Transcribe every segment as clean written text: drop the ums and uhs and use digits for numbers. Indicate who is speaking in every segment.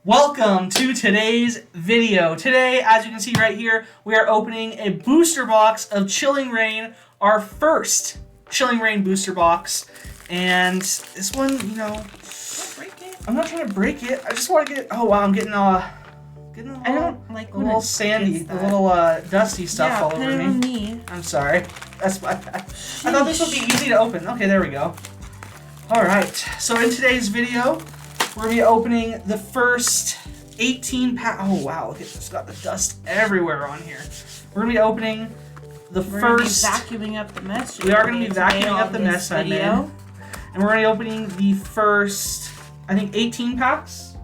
Speaker 1: Welcome to today's video. Today, as you can see right here, we are opening a booster box of Chilling Reign, our first Chilling Reign booster box. And this one, you know,
Speaker 2: Don't break it.
Speaker 1: I'm not trying to break it. I just want to get, oh wow, I'm getting a little,
Speaker 2: I don't like
Speaker 1: a little sandy, a little dusty stuff all over
Speaker 2: put it
Speaker 1: me.
Speaker 2: on me.
Speaker 1: I'm sorry. That's my bad. I thought this would be easy to open. Okay, there we go. Alright, so in today's video, we're going to be opening the first 18 pack. Oh wow, look at this. It's got the dust everywhere on here. We're going to be opening the first.
Speaker 2: We're going to be vacuuming up the mess.
Speaker 1: We are going to be vacuuming up the mess I made. And we're going to be opening the first, I think, 18 packs.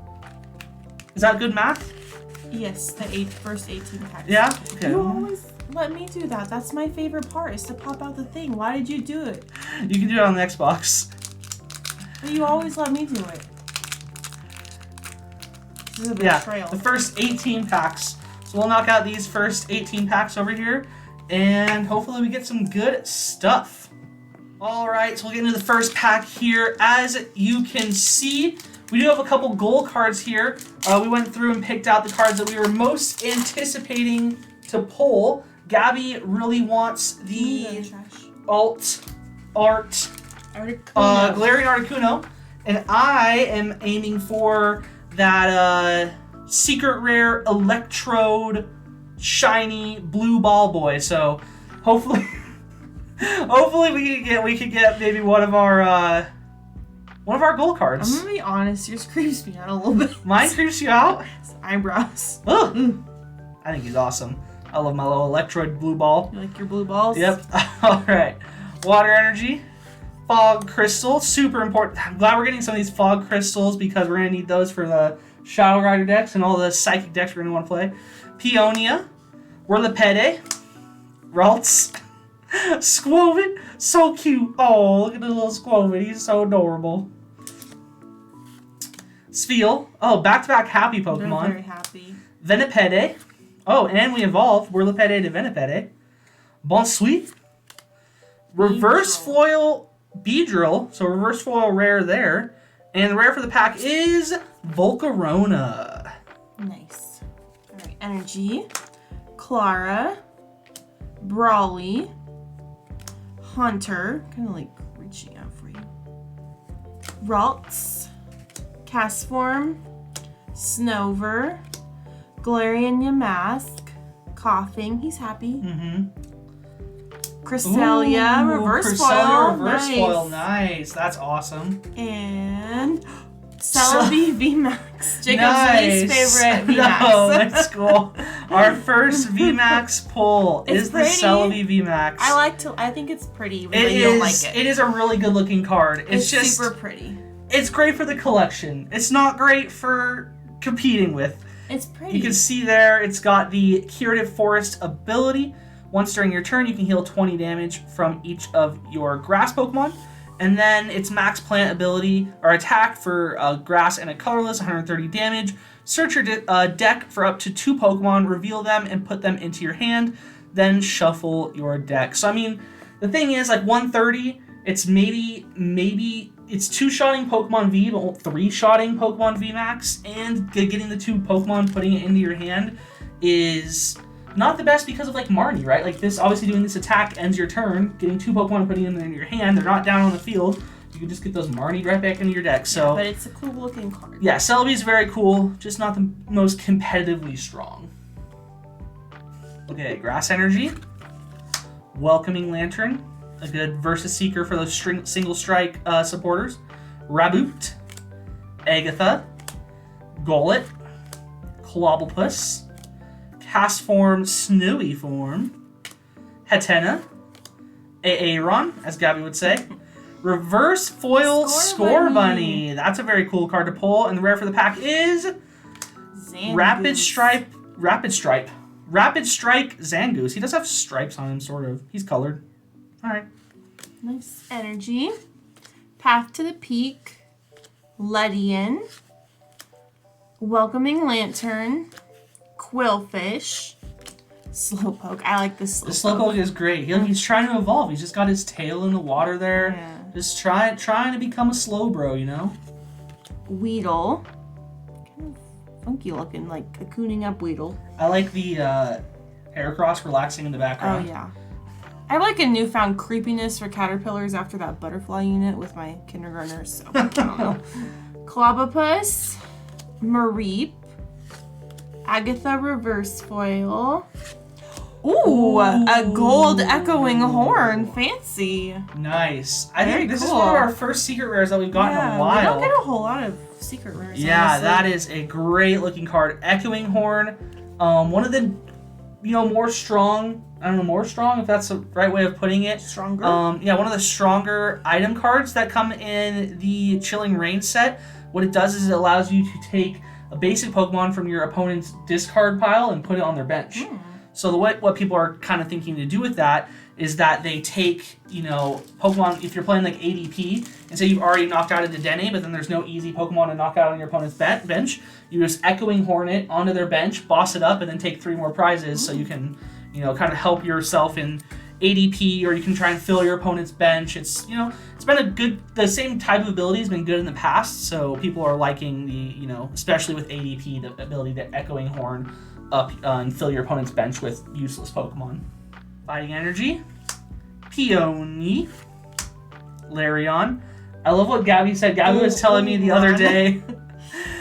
Speaker 1: Is that good math?
Speaker 2: Yes, the first 18 packs.
Speaker 1: Yeah? Okay.
Speaker 2: You always let me do that. That's my favorite part, is to pop out the thing. Why did you do it?
Speaker 1: You can do it on the Xbox.
Speaker 2: But you always let me do it. This is a betrayal.
Speaker 1: The first 18 packs. So we'll knock out these first 18 packs over here, and hopefully we get some good stuff. Alright, so we'll get into the first pack here. As you can see, we do have a couple goal cards here. We went through and picked out the cards that we were most anticipating to pull. Gabby really wants the Art Galarian Articuno, and I am aiming for that secret rare Electrode shiny blue ball boy. So hopefully we could get maybe one of our gold cards.
Speaker 2: I'm gonna be honest, yours creeps me out a little bit.
Speaker 1: Mine creeps you out?
Speaker 2: His eyebrows.
Speaker 1: Ugh. I think he's awesome. I love my little Electrode blue ball.
Speaker 2: You like your blue balls?
Speaker 1: Yep. Alright. Water Energy. Fog Crystal. Super important. I'm glad we're getting some of these Fog Crystals because we're going to need those for the Shadow Rider decks and all the Psychic decks we're going to want to play. Peonia. Whirlipede. Ralts. Squoven. So cute. Oh, look at the little Squoven. He's so adorable. Spheal. Oh, back-to-back happy Pokemon.
Speaker 2: I'm very happy.
Speaker 1: Venipede. Oh, and we evolved Whirlipede to Venipede. Bonsuit. Reverse Foil Beedrill. So reverse foil rare there. And the rare for the pack is Volcarona.
Speaker 2: Nice. Alright, Energy. Clara. Brawly. Hunter. Kind of like reaching out for you. Ralts. Castform. Snover. Galarian Yamask. Coughing. He's happy.
Speaker 1: Mm-hmm.
Speaker 2: Cresselia. Reverse foil.
Speaker 1: Reverse foil. Nice. That's awesome.
Speaker 2: And Celebi VMAX. Jacob's
Speaker 1: Nice.
Speaker 2: least favorite VMAX.
Speaker 1: No, that's cool. Our first VMAX pull is the Celebi VMAX.
Speaker 2: I think it's pretty, but you don't like it.
Speaker 1: It is a really good looking card.
Speaker 2: It's
Speaker 1: just
Speaker 2: super pretty.
Speaker 1: It's great for the collection. It's not great for competing with.
Speaker 2: It's pretty.
Speaker 1: You can see there it's got the Curative Forest ability. Once during your turn, you can heal 20 damage from each of your grass Pokemon. And then its max plant ability or attack for grass and a colorless, 130 damage. Search your deck for up to 2 Pokemon, reveal them, and put them into your hand. Then shuffle your deck. So, I mean, the thing is, like 130, it's maybe it's 2-shotting Pokemon V, but 3-shotting Pokemon V Max. And getting the 2 Pokemon, putting it into your hand is not the best because of like Marnie, right? Like this, obviously doing this attack ends your turn. Getting 2 Pokemon and putting them in your hand, they're not down on the field. You can just get those Marnie right back into your deck. So,
Speaker 2: yeah, but it's a cool looking card.
Speaker 1: Yeah, Celebi is very cool, just not the most competitively strong. Okay, Grass Energy. Welcoming Lantern, a good Versus Seeker for those single strike supporters. Raboot. Agatha. Golett. Clobblepus. Castform Snowy form, Hatena, Aaron, as Gabby would say, Reverse Foil Score Bunny. That's a very cool card to pull, and the rare for the pack is Rapid Strike Zangoose. He does have stripes on him, sort of. He's colored. All right.
Speaker 2: Nice. Energy. Path to the Peak. Ledian. Welcoming Lantern. Quillfish. Slowpoke. I like this Slowpoke.
Speaker 1: The Slowpoke is great. He's trying to evolve. He's just got his tail in the water there.
Speaker 2: Yeah.
Speaker 1: Just trying to become a Slowbro, you know?
Speaker 2: Weedle. Kind of funky looking, like cocooning up Weedle.
Speaker 1: I like the Heracross relaxing in the background.
Speaker 2: Oh, yeah. I have like a newfound creepiness for caterpillars after that butterfly unit with my kindergartners, so I don't know. Clobopus, Mareep, Agatha reverse foil. Ooh, a gold echoing horn. Fancy.
Speaker 1: Nice. I
Speaker 2: Very
Speaker 1: think this is
Speaker 2: cool.
Speaker 1: one of our first secret rares that we've gotten in a while.
Speaker 2: We don't get a whole lot of secret rares.
Speaker 1: Yeah,
Speaker 2: honestly.
Speaker 1: that is a great looking card. Echoing Horn. One of the, more strong. I don't know, more strong if that's the right way of putting it.
Speaker 2: Stronger.
Speaker 1: Yeah, one of the stronger item cards that come in the Chilling Reign set. What it does is it allows you to take a basic Pokemon from your opponent's discard pile and put it on their bench. So what people are kind of thinking to do with that is that they take, Pokemon, if you're playing like ADP, and say you've already knocked out a Dedenne, but then there's no easy Pokemon to knock out on your opponent's bench, you just Echoing Horn it onto their bench, boss it up, and then take 3 more prizes so you can, kind of help yourself in ADP, or you can try and fill your opponent's bench. It's, it's been the same type of ability has been good in the past, so people are liking the, especially with ADP, the ability to Echoing Horn up and fill your opponent's bench with useless Pokemon. Fighting Energy, Peony, Larion. I love what Gabby said. Gabby was telling me the other day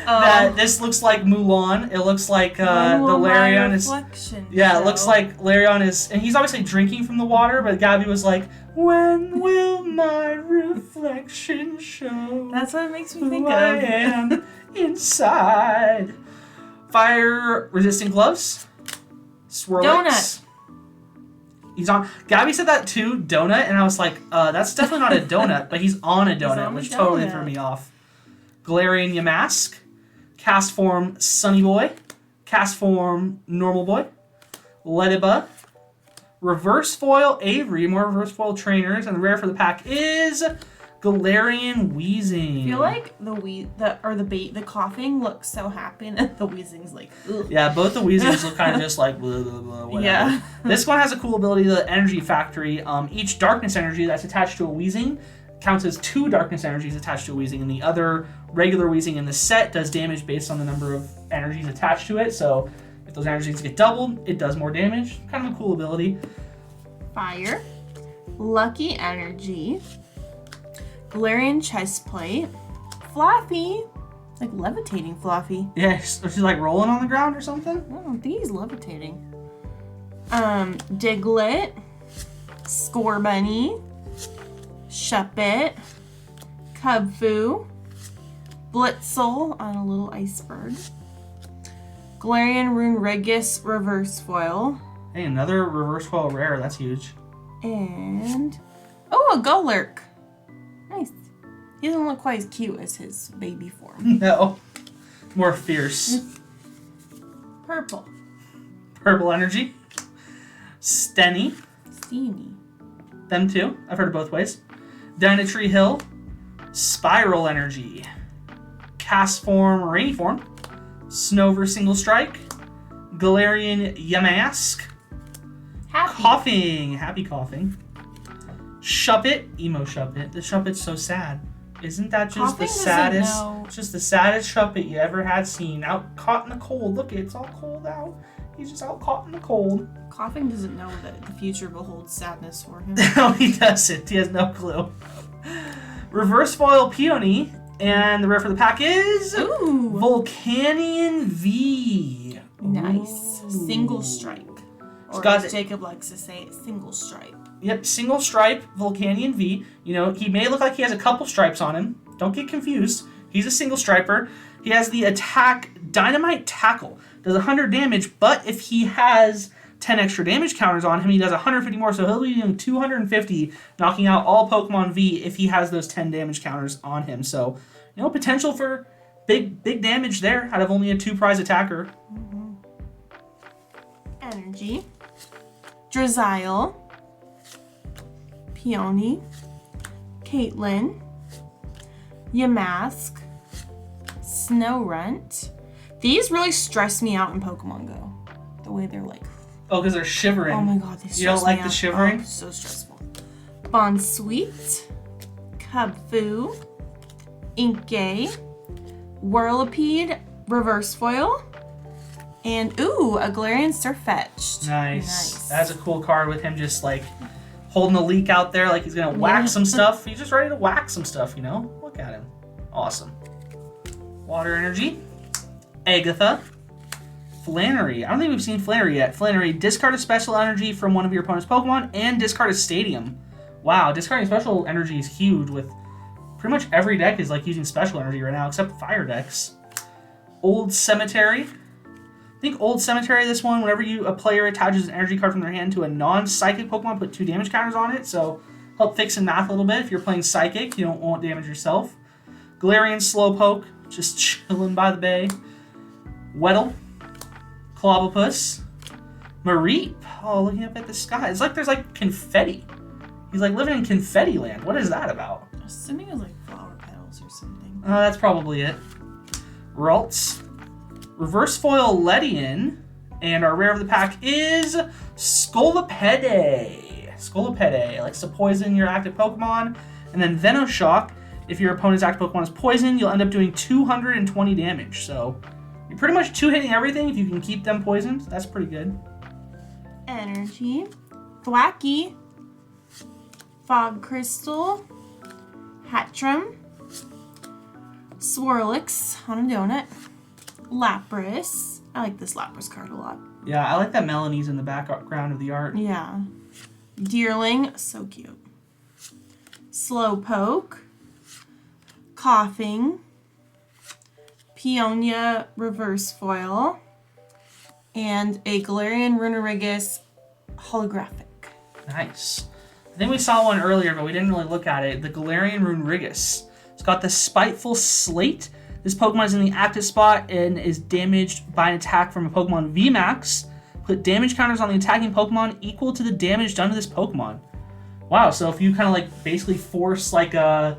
Speaker 1: that this looks like Mulan. It looks like the Larion is. Yeah, it looks like Larion is, and he's obviously drinking from the water. But Gabby was like, "When will my reflection show?"
Speaker 2: That's what it makes me think
Speaker 1: who I am inside. Fire resistant gloves. Swirlix.
Speaker 2: Donut.
Speaker 1: He's on. Gabby said that too, donut, and I was like, that's definitely not a donut, but he's on a donut, which totally threw me off. Galarian Yamask. Cast form Sunny Boy. Cast form Normal Boy. Lediba. Reverse foil Avery. More reverse foil trainers, and the rare for the pack is Galarian Weezing.
Speaker 2: I feel like the coughing looks so happy, and the Weezing's like, ugh.
Speaker 1: Yeah, both the Weezings look kind of just like blah, blah, blah, whatever.
Speaker 2: Yeah.
Speaker 1: This one has a cool ability, the Energy Factory. Each darkness energy that's attached to a Weezing counts as 2 darkness energies attached to a Weezing, and the other regular Weezing in the set does damage based on the number of energies attached to it. So if those energies get doubled, it does more damage. Kind of a cool ability.
Speaker 2: Fire, Lucky Energy, Galarian Chestplate, Fluffy, like levitating Fluffy.
Speaker 1: Yeah, she's like rolling on the ground or something.
Speaker 2: I don't think he's levitating. Diglett, Scorbunny, Shuppet, Cubfu, Blitzel on a little iceberg, Galarian Runerigus reverse foil,
Speaker 1: Hey, another reverse foil rare. That's huge.
Speaker 2: and a Golurk. Nice. He doesn't look quite as cute as his baby form.
Speaker 1: No. More fierce.
Speaker 2: Purple.
Speaker 1: Purple Energy. Stenny.
Speaker 2: Steamy.
Speaker 1: Them two. I've heard it both ways. Dynatree Hill. Spiral Energy. Cast form, Rainy form. Snover Single Strike. Galarian Yamask.
Speaker 2: Happy.
Speaker 1: Happy coughing. Shuppet. Emo Shuppet. The Shuppet's so sad. Isn't that just
Speaker 2: Coughing
Speaker 1: the
Speaker 2: doesn't
Speaker 1: saddest?
Speaker 2: know.
Speaker 1: Just the saddest Shuppet you ever had seen. Out caught in the cold. Look, it's all cold out. He's just out caught in the cold.
Speaker 2: Coughing doesn't know that the future beholds sadness for him.
Speaker 1: No, he doesn't. He has no clue. Reverse foil Peony, and the rare for the pack is
Speaker 2: Ooh.
Speaker 1: Volcanion V.
Speaker 2: Nice.
Speaker 1: Ooh.
Speaker 2: Single stripe. Or
Speaker 1: got
Speaker 2: as Jacob likes to say, single stripe.
Speaker 1: Yep, single stripe Volcanion V. He may look like he has a couple stripes on him. Don't get confused. He's a single striper. He has the attack Dynamite Tackle. Does 100 damage, but if he has 10 extra damage counters on him, he does 150 more, so he'll be doing 250, knocking out all Pokemon V if he has those 10 damage counters on him. So, potential for big damage there out of only a 2-prize attacker.
Speaker 2: Mm-hmm. Energy. Drizzile. Peony. Caitlin. Yamask. Snowrunt. These really stress me out in Pokemon Go. The way they're like...
Speaker 1: Oh, because they're shivering.
Speaker 2: Oh my god, they stress me
Speaker 1: You don't like
Speaker 2: out.
Speaker 1: the shivering?
Speaker 2: Oh, so stressful. Bonsweet. Cubfu. Inkay. Whirlipede. reverse foil, and ooh, a Galarian Sirfetch'd.
Speaker 1: Nice. That's a cool card with him just like holding the leak out there like he's gonna whack some stuff. He's just ready to whack some stuff, you know? Look at him. Awesome. Water Energy. Agatha. Flannery. I don't think we've seen Flannery yet. Flannery, discard a special energy from one of your opponent's Pokemon and discard a Stadium. Wow, discarding special energy is huge with pretty much every deck is like using special energy right now except fire decks. Old Cemetery. I think Old Cemetery, this one, whenever a player attaches an energy card from their hand to a non-psychic Pokemon, put 2 damage counters on it, so help fix and math a little bit. If you're playing Psychic, you won't damage yourself. Galarian Slowpoke, just chilling by the bay. Weddle. Clobbopus. Mareep. Oh, looking up at the sky. It's like there's like confetti. He's like living in confetti land. What is that about?
Speaker 2: Assuming it was like flower petals or something.
Speaker 1: That's probably it. Ralts. Reverse foil Ledian. And our rare of the pack is Scolipede. Scolipede likes to poison your active Pokemon. And then Venoshock. If your opponent's active Pokemon is poisoned, you'll end up doing 220 damage. So you're pretty much 2-hitting everything if you can keep them poisoned. That's pretty good.
Speaker 2: Energy. Thwackey. Fog Crystal. Hatchram. Swirlix on a donut. Lapras. I like this Lapras card a lot.
Speaker 1: Yeah, I like that Melanie's in the background of the art.
Speaker 2: Yeah. Deerling. So cute. Slowpoke. Coughing. Peonia reverse foil. And a Galarian Runerigus holographic.
Speaker 1: Nice. I think we saw one earlier, but we didn't really look at it. The Galarian Runerigus. It's got the Spiteful Slate. This Pokemon is in the active spot and is damaged by an attack from a Pokemon VMAX. Put damage counters on the attacking Pokemon equal to the damage done to this Pokemon. Wow, so if you kind of like basically force like a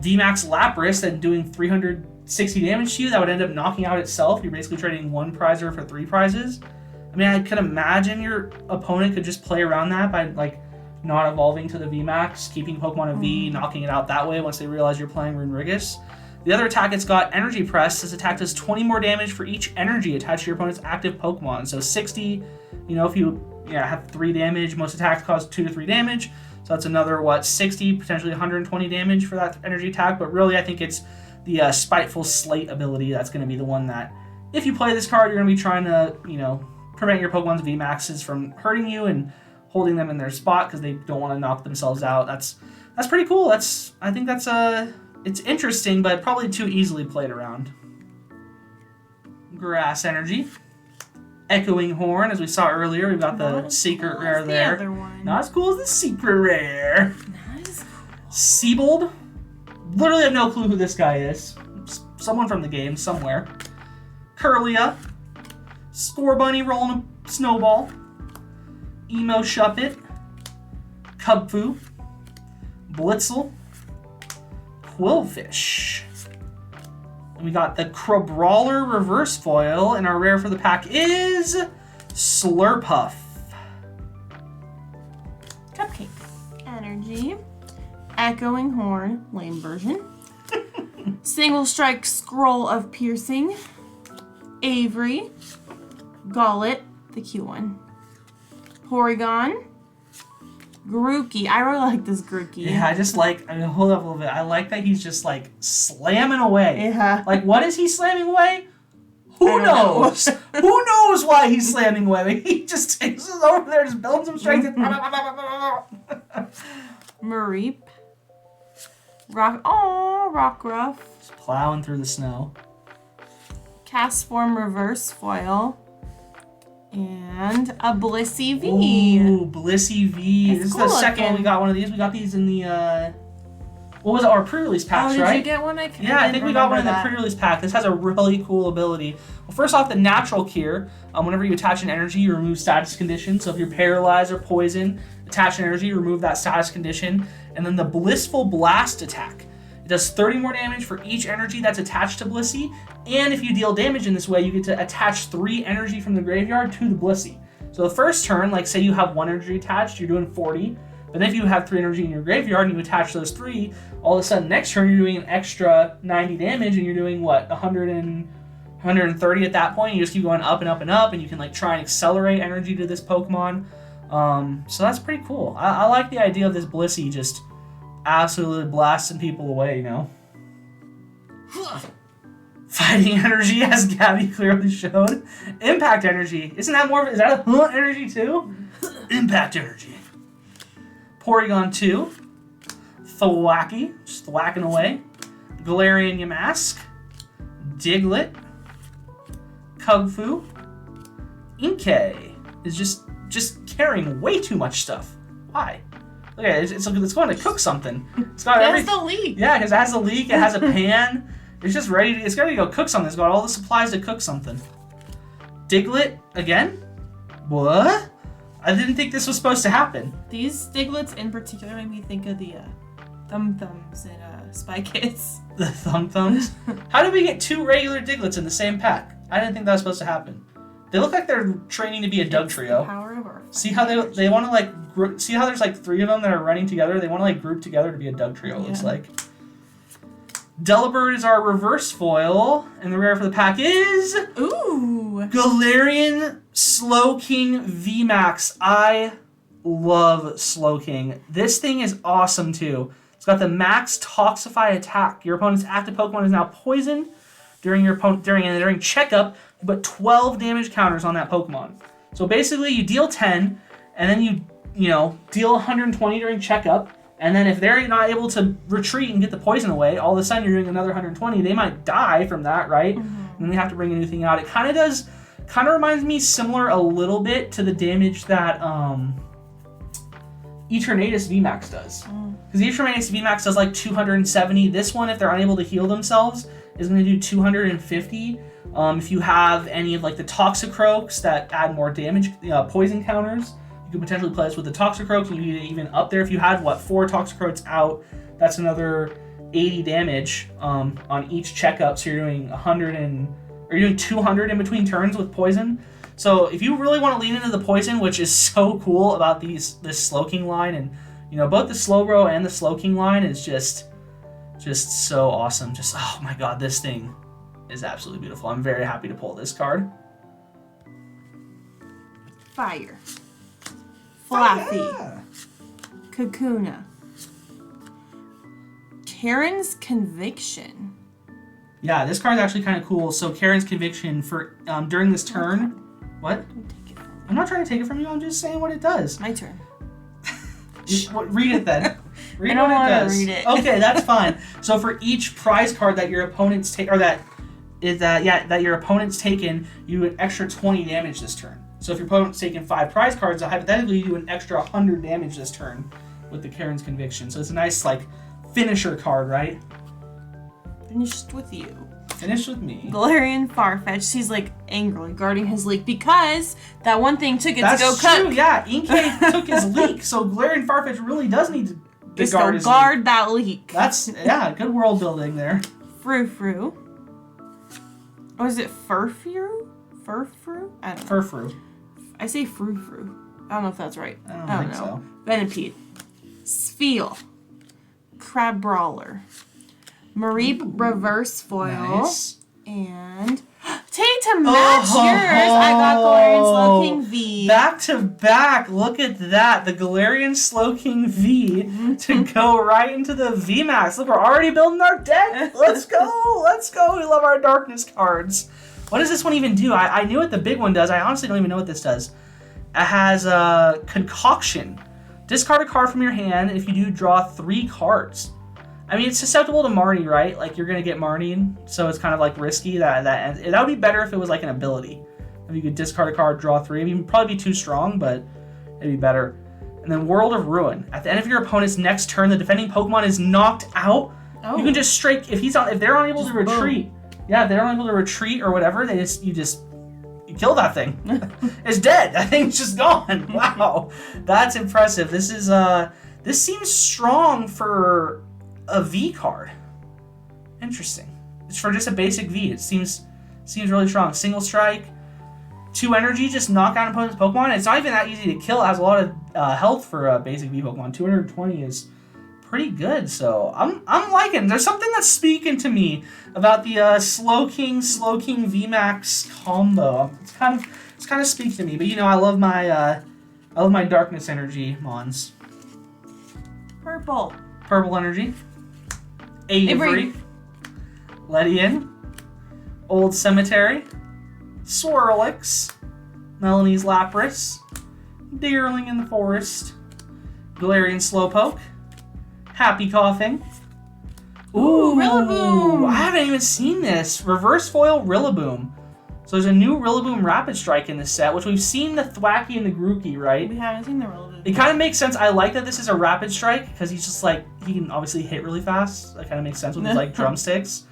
Speaker 1: VMAX Lapras and doing 360 damage to you, that would end up knocking out itself. You're basically trading 1 prizer for 3 prizes. I mean, I could imagine your opponent could just play around that by like not evolving to the VMAX, keeping Pokemon a V, knocking it out that way once they realize you're playing Runerigus. The other attack, it's got Energy Press. This attack does 20 more damage for each energy attached to your opponent's active Pokemon. So 60, if you have 3 damage, most attacks cause 2 to 3 damage. So that's another, 60, potentially 120 damage for that energy attack. But really, I think it's the Spiteful Slate ability that's going to be the one that, if you play this card, you're going to be trying to, prevent your Pokemon's VMAXs from hurting you and holding them in their spot because they don't want to knock themselves out. That's pretty cool. I think that's it's interesting, but probably too easily played around. Grass Energy. Echoing Horn, as we saw earlier, we've got the secret rare there.
Speaker 2: The other one.
Speaker 1: Not as cool as the secret rare.
Speaker 2: Not as cool.
Speaker 1: Seabold. Literally have no clue who this guy is. Someone from the game, somewhere. Curlia. Scorbunny rolling a snowball. Emo Shuppet. Cubfu. Blitzel. Quillfish. And we got the Crabrawler reverse foil, and our rare for the pack is Slurpuff.
Speaker 2: Cupcake. Energy. Echoing Horn, lame version. Single Strike Scroll of Piercing. Avery. Gullet, the cute one. Porygon. Grookey. I really like this Grookey.
Speaker 1: Yeah, hold up a little bit. I like that he's just like slamming away.
Speaker 2: Yeah.
Speaker 1: Like, what is he slamming away? Who knows? Who knows why he's slamming away? He just takes us over there, just builds some strength.
Speaker 2: Mareep. Rockruff.
Speaker 1: Just plowing through the snow.
Speaker 2: Castform reverse foil. And a Blissey V.
Speaker 1: Ooh, Blissey V.
Speaker 2: It's
Speaker 1: This is
Speaker 2: cool
Speaker 1: the second one
Speaker 2: looking.
Speaker 1: we got one of these. We got these in the, what was it? Our pre-release packs,
Speaker 2: Did
Speaker 1: right?
Speaker 2: you get one?
Speaker 1: I think we got one in the
Speaker 2: pre
Speaker 1: pre-release pack. This has a really cool ability. Well, first off, the Natural Cure. Whenever you attach an energy, you remove status condition. So if you're paralyzed or poisoned, attach an energy, remove that status condition. And then the Blissful Blast attack. It does 30 more damage for each energy that's attached to Blissey. And if you deal damage in this way, you get to attach 3 energy from the graveyard to the Blissey. So the first turn, like say you have 1 energy attached, you're doing 40. But then if you have 3 energy in your graveyard and you attach those 3, all of a sudden next turn you're doing an extra 90 damage and you're doing what? 100 and 130 at that point. You just keep going up and up and up, and you can like try and accelerate energy to this Pokemon. So that's pretty cool. I like the idea of this Blissey just absolutely blasting people away, you know? Fighting energy, as Gabby clearly showed. Impact energy. Isn't that more of, is that a energy too? Impact energy. Porygon 2. Thwacky, just thwacking away. Galarian Yamask. Diglett. Kung-Fu. Inkay is just carrying way too much stuff. Why? Look at it, it's going to cook something. It's got
Speaker 2: everything. It has the leak.
Speaker 1: Yeah, because it has a leak, it has a pan. It's just ready to, it's ready to go cook something. It's got all the supplies to cook something. Diglett, again? What? I didn't think this was supposed to happen.
Speaker 2: These Diglets in particular made me think of the Thum-Thums in Spy Kids.
Speaker 1: The Thum-Thums? How did we get 2 regular Diglets in the same pack? I didn't think that was supposed to happen. They look like they're training to be a Dugtrio.
Speaker 2: The power of our
Speaker 1: see how they want to like, see how there's like 3 of them that are running together? They want to like group together to be a Dugtrio, it looks like. Delibird is our reverse foil, and the rare for the pack is...
Speaker 2: Ooh!
Speaker 1: Galarian Slowking VMAX. I love Slowking. This thing is awesome, too. It's got the max Toxify attack. Your opponent's active Pokemon is now poisoned. During checkup, you put 12 damage counters on that Pokemon. So basically, you deal 10, and then you deal 120 during checkup. And then if they're not able to retreat and get the poison away, all of a sudden you're doing another 120. They might die from that, right? Mm-hmm. And then they have to bring a new thing out. It kind of reminds me similar a little bit to the damage that Eternatus VMAX does. Because Eternatus VMAX does like 270. This one, if they're unable to heal themselves, is going to do 250. If you have any of like the Toxicroaks that add more damage, poison counters, you could potentially play this with the Toxicroaks, and you get it even up there. If you had, 4 Toxicroaks out, that's another 80 damage on each checkup. So you're doing 200 in between turns with poison. So if you really want to lean into the poison, which is so cool about this Slowking line, and both the Slowbro and the Slowking line is just so awesome. Just, oh my god, this thing is absolutely beautiful. I'm very happy to pull this card.
Speaker 2: Fire. Flaffy. Kakuna. Karen's Conviction.
Speaker 1: Yeah, this card's actually kind of cool. So Karen's Conviction for during this turn. What?
Speaker 2: Don't take it from me.
Speaker 1: I'm not trying to take it from you. I'm just saying what it does.
Speaker 2: My turn.
Speaker 1: Read it then.
Speaker 2: I don't want to read it.
Speaker 1: Okay, that's fine. So for each prize card that your opponent's that your opponent's taken, you do an extra 20 damage this turn. So if your opponent's taken 5 prize cards, hypothetically you do an extra 100 damage this turn with the Karen's Conviction. So it's a nice finisher card, right?
Speaker 2: Finished with you.
Speaker 1: Finished with me.
Speaker 2: Galarian Farfetch'd. He's angrily guarding his leak because that one thing took it to go
Speaker 1: That's true,
Speaker 2: cook.
Speaker 1: yeah. Inkay took his leak, so Galarian Farfetch'd really does need to guard his leak.
Speaker 2: That leak.
Speaker 1: That's, good world building there.
Speaker 2: Frou-Frou. Or is it Furfru? Furfru? I don't know.
Speaker 1: Furfru.
Speaker 2: I say Frou-Frou. I don't know if that's right.
Speaker 1: I don't think
Speaker 2: know.
Speaker 1: so.
Speaker 2: Venipede. Spheal. Crab Brawler. Mareep Reverse Foil.
Speaker 1: Nice.
Speaker 2: And to match yours, I got Galarian Slowking V.
Speaker 1: Back to back. Look at that. The Galarian Slowking V to go right into the VMAX. Look, we're already building our deck. Let's go. Let's go. We love our darkness cards. What does this one even do? I knew what the big one does. I honestly don't even know what this does. It has Concoction. Discard a card from your hand. If you do, draw 3 cards. I mean, it's susceptible to Marnie, right? You're going to get Marnied, so it's kind of risky. That would be better if it was an ability. If you could discard a card, draw 3. I mean, it'd probably be too strong, but it'd be better. And then World of Ruin. At the end of your opponent's next turn, the defending Pokemon is knocked out. Oh. You can just strike, if they're unable to retreat. Boom. Yeah, if they're unable to retreat or whatever, you kill that thing. It's dead. That thing's just gone. Wow. That's impressive. This seems strong for a V card. Interesting. It's for just a basic V. It seems really strong. Single strike, 2 energy, just knock out an opponent's Pokemon. It's not even that easy to kill. It has a lot of health for a basic V Pokemon. 220 is pretty good. So I'm liking it. There's something that's speaking to me about the Slowking VMAX combo. It's kind of speaking to me. But I love my darkness energy mons.
Speaker 2: Purple
Speaker 1: energy. Avery. Ledian. Old Cemetery. Swirlix. Melanie's Lapras. Deerling in the Forest. Galarian Slowpoke. Happy Coughing. Ooh,
Speaker 2: Rillaboom!
Speaker 1: I haven't even seen this. Reverse Foil Rillaboom. So there's a new Rillaboom Rapid Strike in this set, which we've seen the Thwackey and the Grookey, right?
Speaker 2: We haven't seen the Rillaboom.
Speaker 1: It kind of makes sense. I like that this is a Rapid Strike, because he's just like, he can obviously hit really fast. That kind of makes sense with his like drumsticks.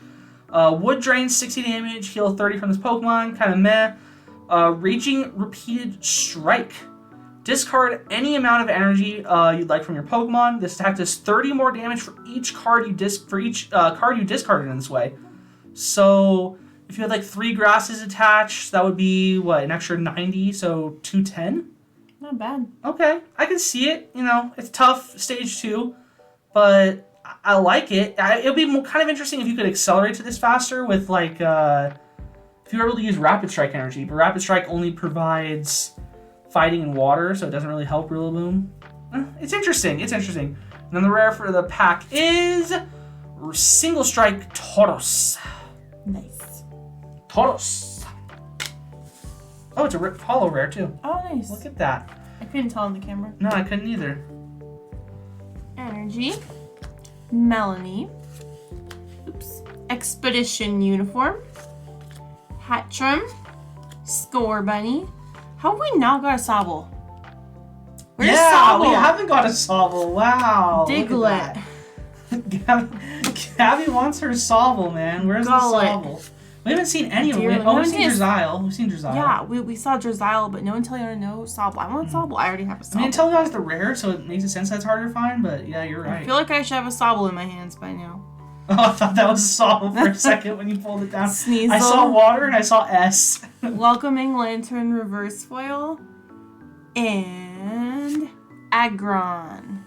Speaker 1: Wood Drain, 60 damage, heal 30 from this Pokemon, kind of meh. Raging Repeated Strike. Discard any amount of energy you'd like from your Pokemon. This attack does 30 more damage for each card you discarded in this way. So if you had like 3 grasses attached, that would be what, an extra 90, so 210.
Speaker 2: Not bad.
Speaker 1: Okay, I can see it. It's tough, stage 2, but I like it. It would be kind of interesting if you could accelerate to this faster with like if you were able to use Rapid Strike energy, but Rapid Strike only provides fighting in water, so it doesn't really help Rillaboom. It's interesting. And then the rare for the pack is Single Strike Tauros.
Speaker 2: Nice.
Speaker 1: Tauros. Oh, it's a holo rare too.
Speaker 2: Oh, nice.
Speaker 1: Look at that.
Speaker 2: I couldn't tell on the camera.
Speaker 1: No, I couldn't either.
Speaker 2: Energy. Melanie. Oops. Expedition Uniform. Hatchram. Score Bunny. How have we not got a Sobble? Where's Sobble?
Speaker 1: We haven't got a Sobble. Wow.
Speaker 2: Diglett.
Speaker 1: Gabby wants her Sobble, man. Where's
Speaker 2: Gullet.
Speaker 1: the Sobble? We haven't seen any of them. We've seen Drizzile.
Speaker 2: Yeah, we saw Drizzile, but no one tell you to know Sobble. I want Sobble. I already have a Sobble.
Speaker 1: I mean, until you guys the rare, so it makes sense that's harder to find, but yeah, you're right.
Speaker 2: I feel like I should have a Sobble in my hands by now.
Speaker 1: Oh, I thought that was a Sobble for a second when you pulled it down.
Speaker 2: Sneasel.
Speaker 1: I saw water and I saw S.
Speaker 2: Welcoming Lantern Reverse Foil. And Aggron.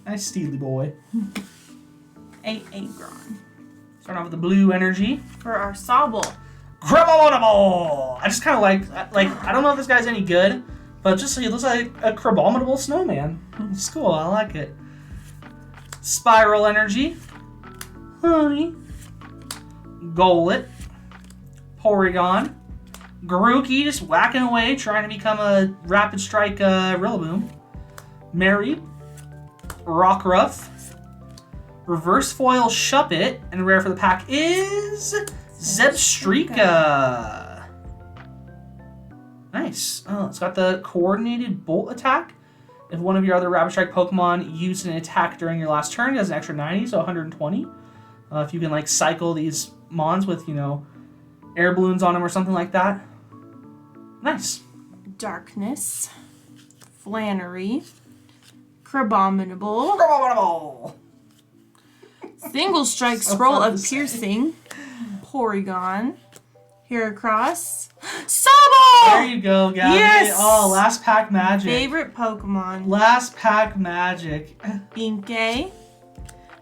Speaker 1: Nice steely boy.
Speaker 2: Aggron.
Speaker 1: Starting off with the blue energy.
Speaker 2: For our Sobble.
Speaker 1: Crabominable! I just kind of like, I don't know if this guy's any good, but just he looks like a Crabominable snowman. It's cool, I like it. Spiral energy. Honey. Golett. Porygon. Grookey just whacking away, trying to become a Rapid Strike Rillaboom. Mary. Rockruff. Reverse Foil Shuppet. And the rare for the pack is Zebstrika. Nice. Oh, it's got the coordinated bolt attack. If one of your other Rapid Strike Pokemon used an attack during your last turn, it has an extra 90, so 120. If you can like cycle these Mons with, air balloons on them or something like that. Nice.
Speaker 2: Darkness. Flannery. Crabominable.
Speaker 1: Crabominable.
Speaker 2: Single Strike
Speaker 1: So
Speaker 2: Scroll
Speaker 1: fun
Speaker 2: of
Speaker 1: to
Speaker 2: Piercing. Porygon. Heracross. Sobble!
Speaker 1: There you go, Gabby.
Speaker 2: Yes!
Speaker 1: Oh, last pack magic.
Speaker 2: Favorite Pokemon.
Speaker 1: Last pack magic.
Speaker 2: Inkay.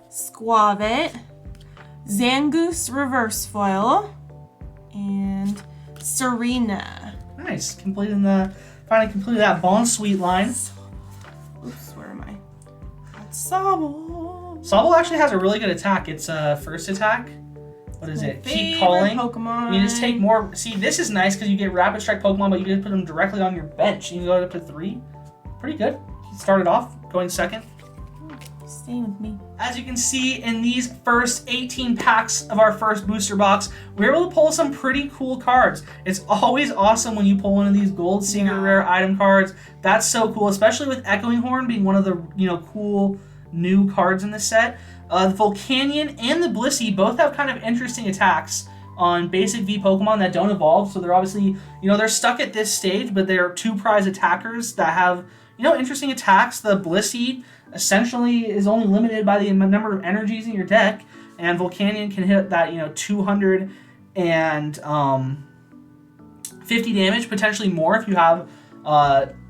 Speaker 2: Squavit. Zangoose Reverse Foil. And Serena.
Speaker 1: Nice. Finally completed that Bonsweet line.
Speaker 2: Oops, where am I? That's Sobble.
Speaker 1: Sobble actually has a really good attack. It's first attack. What is it? Keep calling.
Speaker 2: Pokemon.
Speaker 1: You just take more. See, this is nice because you get Rapid Strike Pokemon, but you can put them directly on your bench. You can go up to 3. Pretty good. He started off going second.
Speaker 2: Staying with me.
Speaker 1: As you can see in these first 18 packs of our first booster box, we were able to pull some pretty cool cards. It's always awesome when you pull one of these gold secret rare item cards. That's so cool, especially with Echoing Horn being one of the cool new cards in the set. The Volcanion and the Blissey both have kind of interesting attacks on basic V Pokemon that don't evolve, so they're obviously, they're stuck at this stage, but they're 2 prize attackers that have, interesting attacks. The Blissey essentially is only limited by the number of energies in your deck, and Volcanion can hit that, 250 damage, potentially more if you have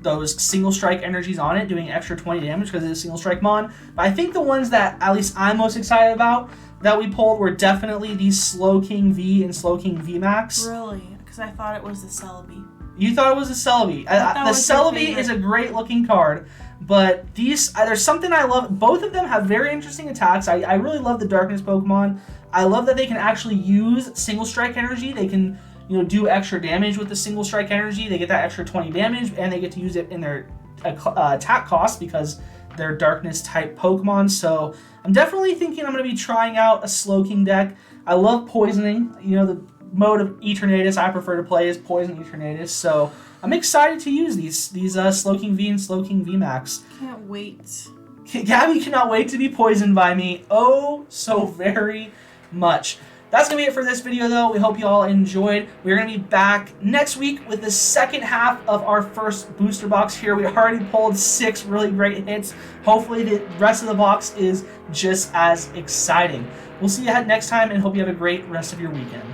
Speaker 1: those single strike energies on it, doing extra 20 damage because it's a single strike mon. But I think the ones that at least I'm most excited about that we pulled were definitely these Slowking V and Slowking V Max.
Speaker 2: Really? Because I thought it was the Celebi.
Speaker 1: You thought it was a Celebi. The Celebi is a great looking card, but these there's something I love. Both of them have very interesting attacks. I really love the Darkness Pokemon. I love that they can actually use single strike energy. They can do extra damage with the single strike energy. They get that extra 20 damage, and they get to use it in their attack cost because they're Darkness type Pokemon. So I'm definitely thinking I'm going to be trying out a Slowking deck. I love poisoning. The mode of Eternatus I prefer to play is Poison Eternatus, so I'm excited to use these Slowking V and Slowking V Max.
Speaker 2: Can't wait.
Speaker 1: Gabby cannot wait to be poisoned by me. Oh, so very much. That's going to be it for this video, though. We hope you all enjoyed. We're going to be back next week with the second half of our first booster box here. We already pulled 6 really great hits. Hopefully the rest of the box is just as exciting. We'll see you next time, and hope you have a great rest of your weekend.